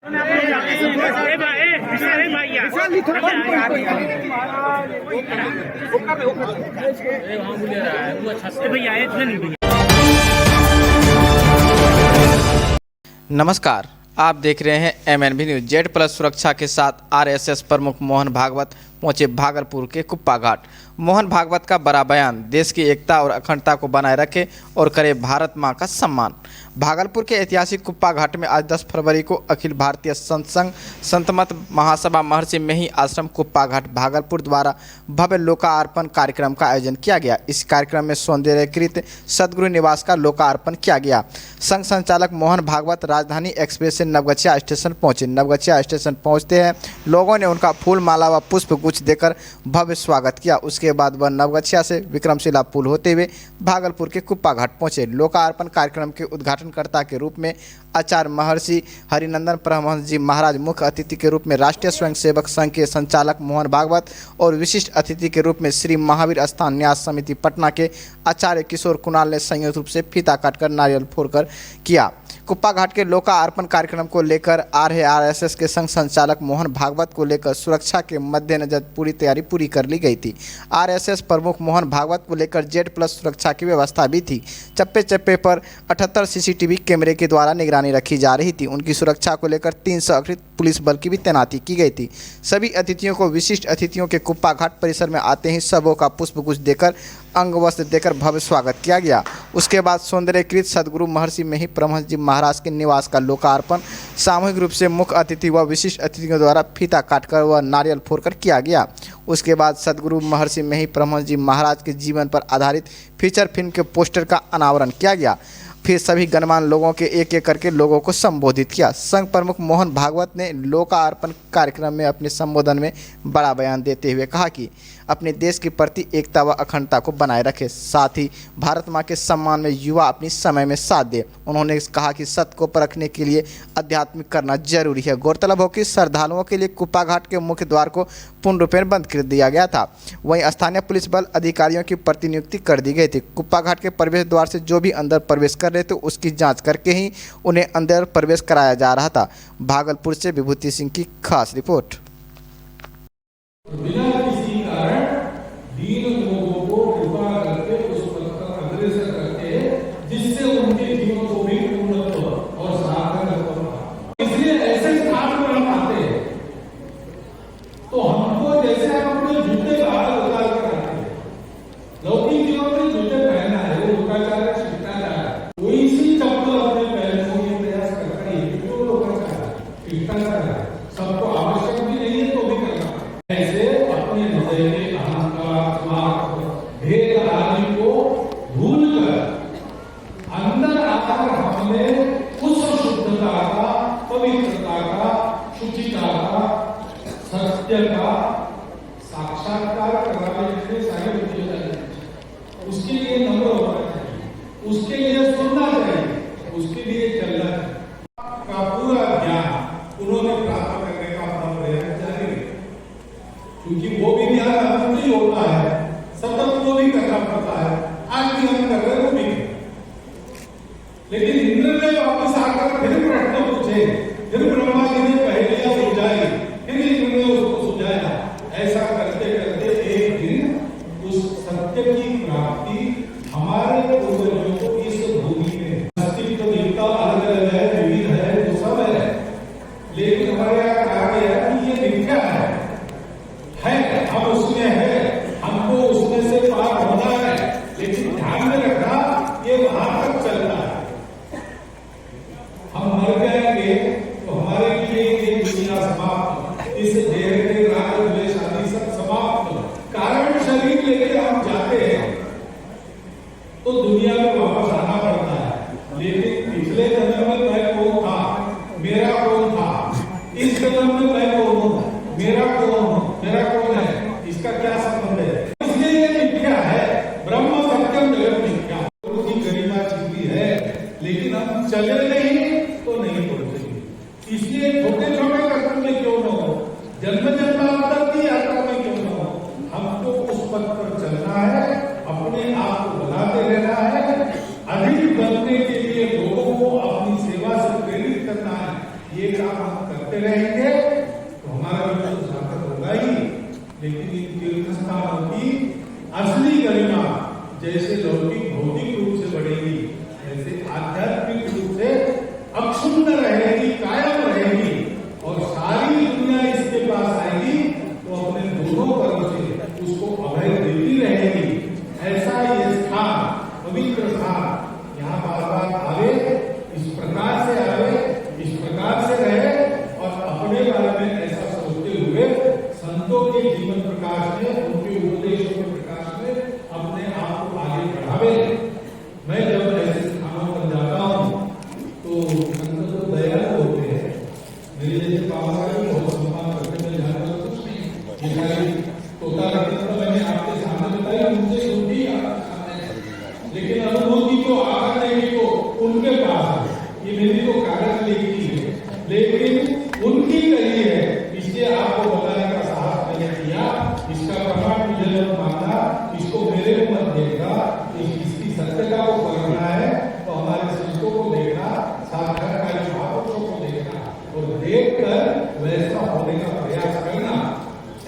नमस्कार, आप देख रहे हैं MNB न्यूज। जेड+ सुरक्षा के साथ RSS प्रमुख मोहन भागवत पहुंचे भागलपुर के कुप्पा घाट। मोहन भागवत का बड़ा बयान, देश की एकता और अखंडता को बनाए रखे और करे भारत मां का सम्मान। भागलपुर के ऐतिहासिक कुप्पा घाट में आज 10 फरवरी को अखिल भारतीय संत संघ संतमत महासभा महर्षि मेही आश्रम कुप्पा घाट भागलपुर द्वारा भव्य लोकार्पण कार्यक्रम का आयोजन किया गया। इस कार्यक्रम में सौंदर्यीकृत सदगुरु निवास का लोकार्पण किया गया। संघ संचालक मोहन भागवत राजधानी एक्सप्रेस से नवगछिया स्टेशन पहुंचे। नवगछिया स्टेशन पहुंचते हैं लोगों ने उनका फूल माला व पुष्प गुच्छ देकर भव्य स्वागत किया। उसके बाद वह नवगछिया से विक्रमशिला पुल होते हुए भागलपुर के कुप्पा घाट पहुंचे। लोकार्पण कार्यक्रम के उद्घाटनकर्ता के रूप में आचार्य महर्षि हरिनंदन परमहंस जी महाराज, मुख्य अतिथि के रूप में राष्ट्रीय स्वयंसेवक संघ के संचालक मोहन भागवत और विशिष्ट अतिथि के रूप में श्री महावीर स्थान न्यास समिति पटना के आचार्य किशोर कुणाल ने संयुक्त रूप से फीता काटकर नारियल फोड़कर किया। कुप्पा घाट के लोकार्पण कार्यक्रम को लेकर RSS के संघ संचालक मोहन भागवत को लेकर सुरक्षा के मद्देनजर पूरी तैयारी पूरी कर ली गई थी। RSS प्रमुख मोहन भागवत को लेकर जेड+ सुरक्षा की व्यवस्था भी थी। चप्पे चप्पे पर 78 CCTV कैमरे के द्वारा निगरानी रखी जा रही थी। उनकी सुरक्षा को लेकर 300 अतिरिक्त पुलिस बल की भी तैनाती की गई थी। सभी अतिथियों को विशिष्ट अतिथियों के कुप्पा घाट परिसर में आते ही सबों का पुष्पगुच्छ देकर अंग वस्त्र देकर भव्य स्वागत किया गया। उसके बाद सौंदर्यीकृत सदगुरु महर्षि मेही परमहंस जी महाराज के निवास का लोकार्पण सामूहिक रूप से मुख्य अतिथि व विशिष्ट अतिथियों द्वारा फीता काटकर व नारियल फोड़कर किया गया। उसके बाद सदगुरु महर्षि मेही परमहंस जी महाराज के जीवन पर आधारित फीचर फिल्म के पोस्टर का अनावरण किया गया। फिर सभी गणमान्य लोगों के एक एक करके लोगों को संबोधित किया। संघ प्रमुख मोहन भागवत ने लोकार्पण कार्यक्रम में अपने संबोधन में बड़ा बयान देते हुए कहा कि अपने देश के प्रति एकता व अखंडता को बनाए रखे, साथ ही भारत मां के सम्मान में युवा अपनी समय में साथ दे। उन्होंने कहा कि सत्य को परखने के लिए आध्यात्मिक करना जरूरी है। गौरतलब हो कि श्रद्धालुओं के लिए कुप्पा घाट के मुख्य द्वार को पूर्ण रूपेण बंद कर दिया गया था। वहीं स्थानीय पुलिस बल अधिकारियों की प्रतिनियुक्ति कर दी गई थी। कुप्पा घाट के प्रवेश द्वार से जो भी अंदर प्रवेश कर रहे थे उसकी जांच करके ही उन्हें अंदर प्रवेश कराया जा रहा था। भागलपुर से विभूति सिंह की खास रिपोर्ट। बिना किसी कारण दीन लोगों को कृपा करके उस पथ पर अग्रसर करते हैं जिससे उनके जीवन को भी पूर्णत्व और सार्थकत्व प्राप्त। इसलिए ऐसे स्थान पर हम आते हैं तो हमको जैसे हम अपने जूते बाहर उतार कर आते हैं, लौकिक जीवन में जूते पहनना है, वो लोकाचार शिष्टाचार है। कोई सी चप्पल अपने पैर को ये प्रयास करता है, ये जो लोकाचार है, शिष्टाचार है, सबको आवश्यक भी नहीं है तो भी करना है। ऐसे अपने हृदय के अहंकार, स्वार्थ, भेद आदि को भूलकर अंदर आकर हमने उस शुद्धता का, पवित्रता का, शुचिता का, सत्य का साक्षात्कार कराने के लिए सारे मुझे चाहिए। उसके लिए नम्र होना चाहिए, उसके लिए सुनना चाहिए, उसके लिए चलना चाहिए। का पूरा ज्ञान उन्होंने प्राप्त करने का अपना प्रयास जारी है, क्योंकि वो भी ज्ञान अनंत ही होता है, सतत वो भी करना पड़ता है। आज भी हम कर रहे वो भी, लेकिन इंद्र ने वापस आकर फिर प्रश्न पूछे, फिर ब्रह्मा जी ने पहेलियां सुलझाई, फिर इंद्र ने उसको सुलझाया। ऐसा करते करते एक दिन उस सत्य की प्राप्ति हमारे पूर्वजों को इस भूमि में अस्तित्व दिखता अलग अलग है, विविध है, वो सब है, लेकिन हमारे यहाँ कहा गया कि ये मिथ्या है, हम उसमें है, हमको उसमें से पार होना है, लेकिन ध्यान में रखना ये वहां तक चलता है। हम मर जाएंगे तो हमारे लिए ये दुनिया समाप्त, इस देह के राग द्वेष आदि सब समाप्त। कारण शरीर लेके हम जाते हैं तो दुनिया में वापस आना पड़ता है, लेकिन पिछले जन्म में मैं कौन था, मेरा कौन था, इस जन्म में मैं कौन हूं, मेरा कौन हूं, मेरा कौन है, इसका क्या संबंध है? इसलिए ये मिथ्या है, ब्रह्म सत्यम जगत मिथ्या। उसकी गरिमा छिपी है, लेकिन हम चले नहीं तो नहीं पहुंचेंगे। इसलिए छोटे छोटे कदम में क्यों न हो, जन्म जन्मांतर की यात्रा में क्यों न हो, हमको उस पथ पर चलना है, अपने आप को बनाते रहना है, अधिक बनने के लिए लोगों को अपनी सेवा से प्रेरित करना है। ये काम हम करते रहेंगे तो हमारा भी तो सार्थक होगा ही, लेकिन इन तीर्थ स्थानों की असली गरिमा जैसे लौकिक भौतिक रूप से बढ़ेगी, ऐसे आध्यात्मिक रूप से अक्षुण्ण रहेगी, कायम रहेगी और सारी दुनिया इसके पास आएगी तो अपने दोनों तरफ से उसको अभय देती रहेगी। ऐसा ये स्थान, पवित्र स्थान, यहाँ बार बार आवे, इस प्रकार से आवे, इस प्रकार से रहे और अपने बारे में ऐसा सोचते हुए संतों के जीवन प्रकाश में, उनके उपदेशों के प्रकाश में अपने आप को आगे बढ़ावे। मैं जब ऐसे स्थानों पर जाता हूँ तो संत तो दयालु होते हैं, मेरे जैसे बाबा का भी बहुत सम्मान करते, मैं जानता कुछ नहीं, ये सारी तोता रत्न तो मैंने आपके सामने बताई, उनसे सुनती लेकिन अनुभूति तो आकर नहीं को उनके पास है। ये मेरी तो कागज लिखी है, लेकिन उनकी कही है, इसलिए आपको बताने का साहस मैंने किया। इसका प्रमाण मुझे जब मांगा, इसको मेरे को मत देखा, इसकी सत्यता को करना है तो हमारे शिष्यों को देखना, साक्षात्कार महापुरुषों को देखना और देखकर वैसा होने का प्रयास करना।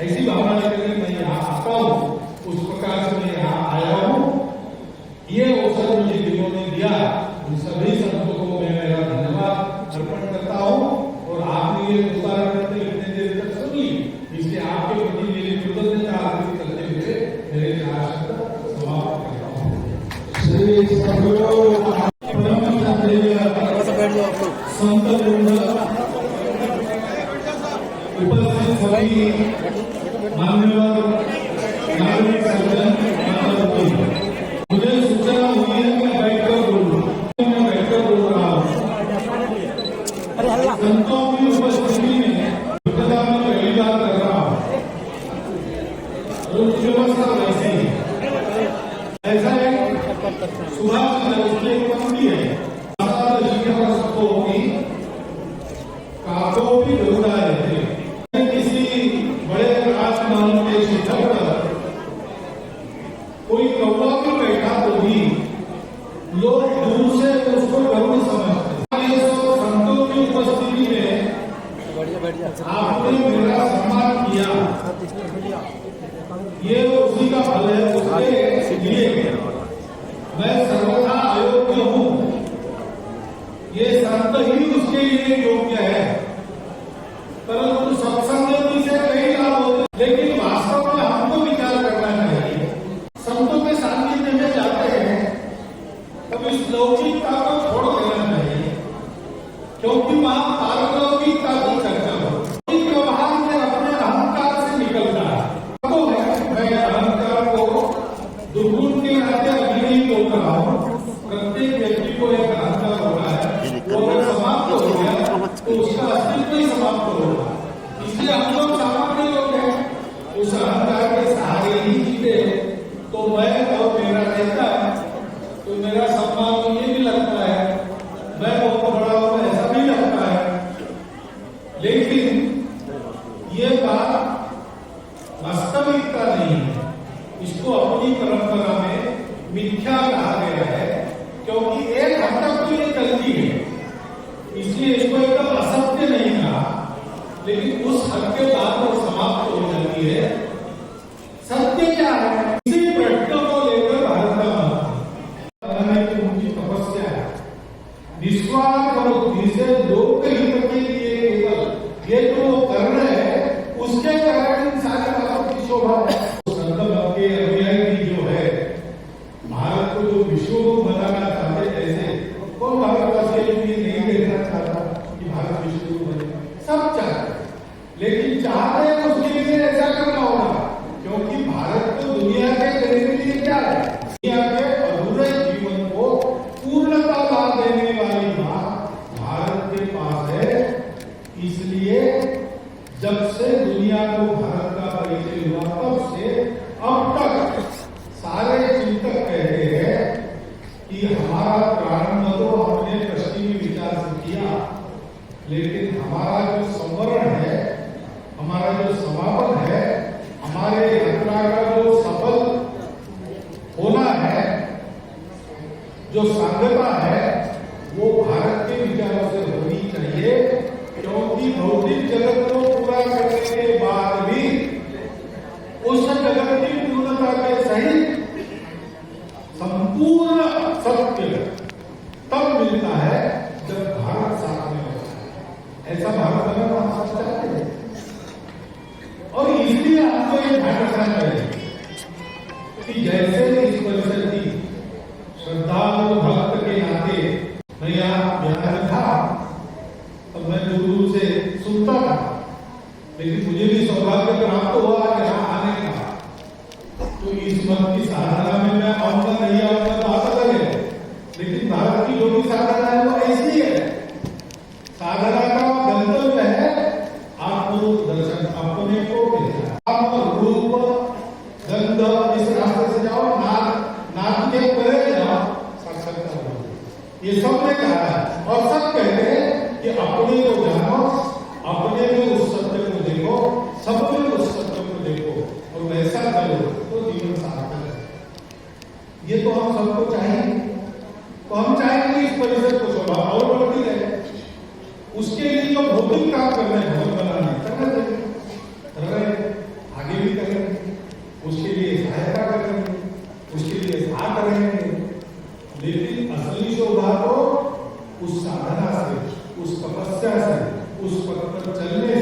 ऐसी भावना लेकर मैं यहाँ आता हूँ, उस प्रकार से मैं यहाँ आया हूँ। ये अवसर मुझे जिन्होंने दिया, उन सभी संतों को मैं मेरा धन्यवाद अर्पण करता हूँ और आपने ये उदाहरण करते इतने देर तक सुनी, इसलिए आपके प्रति मेरी कृतज्ञता अर्पित करते हुए मेरे चार शब्द समाप्त करता हूँ। श्री संत उपस्थित सभी मान्यवर नागरिक सज्जन, मुझे सूचना हुई है कि मैं बैठकर बोल रहा हूँ। संतों की उपस्थिति में विपदा में पहली बार कर रहा हूँ। व्यवस्था वैसी है, ऐसा है सुभाष उसकी एक पंक्ति है, काकोपी विरुद्धा है। किसी बड़े राजमहल के शिखर पर कोई कौवा भी बैठा तो भी लोग दूर से उसको गरुड़ समझते। संतों की उपस्थिति में आपने मेरा सम्मान किया, ये उसी का फल है। उसके लिए मैं सर्वथा अयोग्य हूँ, ये संत ही उसके लिए योग्य है। परंतु सत्संगति से कई लाभ होते, लेकिन वास्तव में हमको विचार करना चाहिए। संतों के सानिध्य में जाते हैं तब इस लौकिकता को छोड़ देना चाहिए, क्योंकि वहां पारलौकिकता की चर्चा हो। व्यवहार में अपने अहंकार से निकलता है। तो मैं अहंकार को दुर्गुण के नाते अभी नहीं बोल रहा हूँ। प्रत्येक व्यक्ति को एक अहंकार हो रहा है, वो अगर समाप्त हो गया तो उसका अस्तित्व ही समाप्त होगा। इसलिए हम लोग सामान्य लोग हैं, उस अहंकार के सहारे ही जीते। तो मैं और मेरा रहता तो मेरा सम्मान तो ये भी लगता है, मैं बहुत बड़ा हूं ऐसा भी लगता है। लेकिन ये बात वास्तविकता नहीं है, इसको अपनी परंपरा में मिथ्या कहा गया है, क्योंकि एक हद तक तो ये चलती है, इसलिए इसको एकदम असत्य नहीं कहा। लेकिन उस हद के बाद वो समाप्त हो जाती है। सत्य क्या है? इसी प्रश्न को लेकर भारत का मत उनकी तपस्या है, निस्वार्थ और बुद्धि से लोक हित के लिए केवल ये जो वो कर रहे हैं उसके कारण इन सारी बातों की शोभा है। संत मत के अनुयायी जो है, भारत को जो विश्व बनाना चाहते, ऐसे कौन भारतवासी नहीं देखना चाहता कि भारत विश्व बने? सब चाहते, लेकिन चाहते हैं उसके लिए ऐसा करना होगा, क्योंकि भारत को दुनिया के करने के लिए क्या है? दुनिया के अधूरे जीवन को पूर्णता ला देने वाली बात भारत के पास है। इसलिए जब से दुनिया को भारत का परिचय हुआ तब से अब तक सारे चिंतक कहते हैं कि हमारा प्रारंभ तो हमने पश्चिमी विचार से किया, लेकिन हमारा जो संवरण है, हमारा जो समापन है, हमारे यात्रा का जो सफल होना है, जो सांगता है, वो भारत के विचारों से होनी चाहिए, क्योंकि भौतिक जगत को पूरा करने के बाद भी उस जगत की पूर्णता के सहित संपूर्ण सत्य तब मिलता है जब भारत साथ में होता है। ऐसा भारत बनाना हम चाहते हैं और इसलिए आपको ये ध्यान रखना चाहिए कि जैसे इस परिसर की श्रद्धालु भक्त के नाते मैं यहाँ था तो मैं दूर से सुनता था, लेकिन मुझे भी सौभाग्य प्राप्त हुआ यहाँ आने का। तो इस मत की साधना में मैं आऊंगा नहीं आऊंगा तो आता लगे, लेकिन भारत की जो भी साधना है वो ऐसी है। साधना का गंतव्य है आत्मरूप दर्शन, अपने को आत्म रूप गंध, इस रास्ते से जाओ, नाक के परे जाओ, साक्षात्कार हो। ये सब ने कहा है और सब कहते हैं कि अपने को जानो, अपने में उस सत्य को देखो, सब में उस सत्य को देखो और वैसा करो तो जीवन सार्थक है। ये तो हम सबको चाहिए। तो हम चाहेंगे इस परिसर को शोभा और बढ़ती है। उसके लिए जो भौतिक काम कर रहे हैं, भवन बनाने करना चाहिए, कर रहे हैं, आगे भी करेंगे, उसके लिए सहायता करेंगे, उसके लिए साथ रहेंगे। लेकिन असली शोभा तो उस साधना से, उस तपस्या से, उस पथ पर चलने